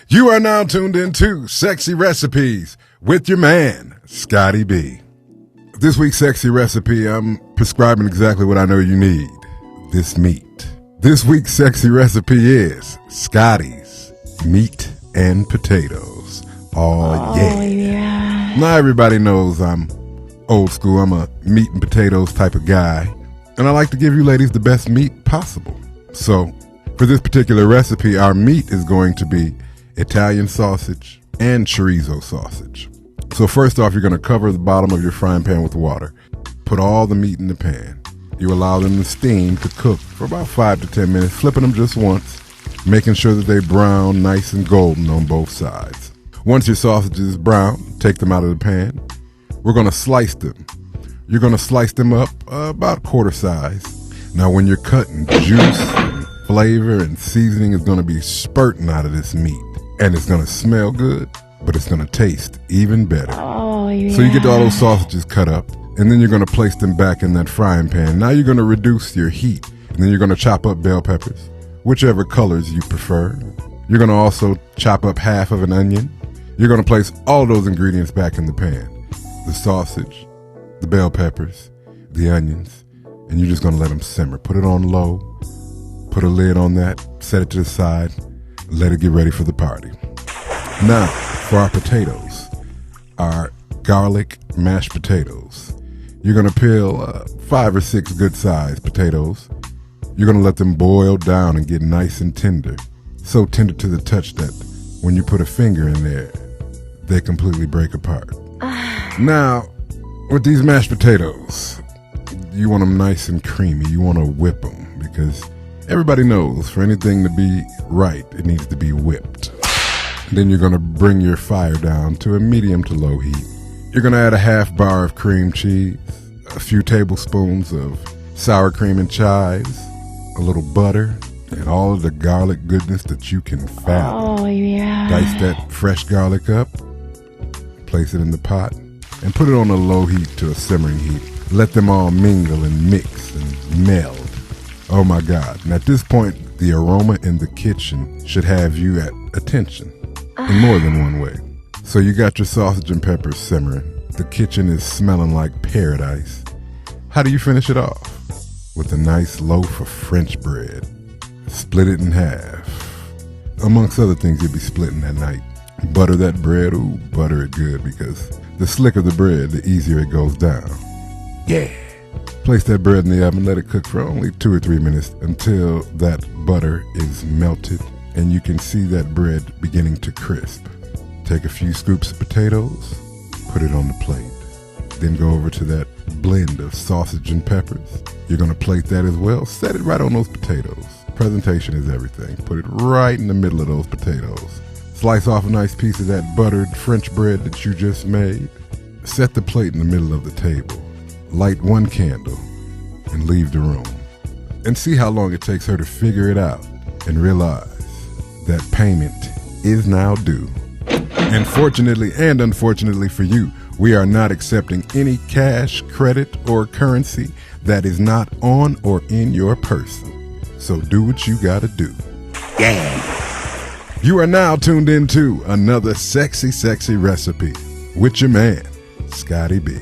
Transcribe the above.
You are now tuned into Sexy Recipes with your man, Scotty B. This week's sexy recipe, I'm prescribing exactly what I know you need, this meat. This week's sexy recipe is Scotty's meat and potatoes. Oh yeah. Now everybody knows I'm old school. I'm a meat and potatoes type of guy. And I like to give you ladies the best meat possible. So for this particular recipe, our meat is going to be Italian sausage and chorizo sausage. So first off, you're going to cover the bottom of your frying pan with water. Put all the meat in the pan. You allow them to steam to cook for about 5 to 10 minutes, flipping them just once, making sure that they brown nice and golden on both sides. Once your sausage is brown, take them out of the pan. We're going to slice them. You're going to slice them up about quarter size. Now when you're cutting, juice, and flavor, and seasoning is going to be spurting out of this meat. And it's going to smell good, but it's going to taste even better. Oh, yeah. So you get all those sausages cut up, and then you're going to place them back in that frying pan. Now you're going to reduce your heat, and then you're going to chop up bell peppers, whichever colors you prefer. You're going to also chop up half of an onion. You're going to place all those ingredients back in the pan. The sausage, the bell peppers, the onions, and you're just going to let them simmer. Put it on low, put a lid on that, set it to the side, let it get ready for the party. Now, for our potatoes, our garlic mashed potatoes. You're going to peel 5 or 6 good-sized potatoes. You're going to let them boil down and get nice and tender. So tender to the touch that when you put a finger in there, they completely break apart. Now, with these mashed potatoes, you want them nice and creamy. You want to whip them because everybody knows for anything to be right, it needs to be whipped. Then you're going to bring your fire down to a medium to low heat. You're going to add a half bar of cream cheese, a few tablespoons of sour cream and chives, a little butter, and all of the garlic goodness that you can fathom. Oh, yeah. Dice that fresh garlic up, place it in the pot, and put it on a low heat to a simmering heat. Let them all mingle and mix and meld. Oh my God. And at this point, the aroma in the kitchen should have you at attention in more than one way. So you got your sausage and peppers simmering. The kitchen is smelling like paradise. How do you finish it off? With a nice loaf of French bread. Split it in half. Amongst other things you'll be splitting that night. Butter that bread. Ooh, butter it good because the slicker the bread, the easier it goes down. Yeah. Place that bread in the oven, let it cook for only 2 or 3 minutes until that butter is melted and you can see that bread beginning to crisp. Take a few scoops of potatoes, put it on the plate. Then go over to that blend of sausage and peppers. You're going to plate that as well. Set it right on those potatoes. Presentation is everything. Put it right in the middle of those potatoes. Slice off a nice piece of that buttered French bread that you just made. Set the plate in the middle of the table. Light 1 candle and leave the room. And see how long it takes her to figure it out and realize that payment is now due. And fortunately and unfortunately for you, we are not accepting any cash, credit, or currency that is not on or in your person. So do what you gotta do. Yeah. You are now tuned into another sexy, sexy recipe with your man, Scotty B.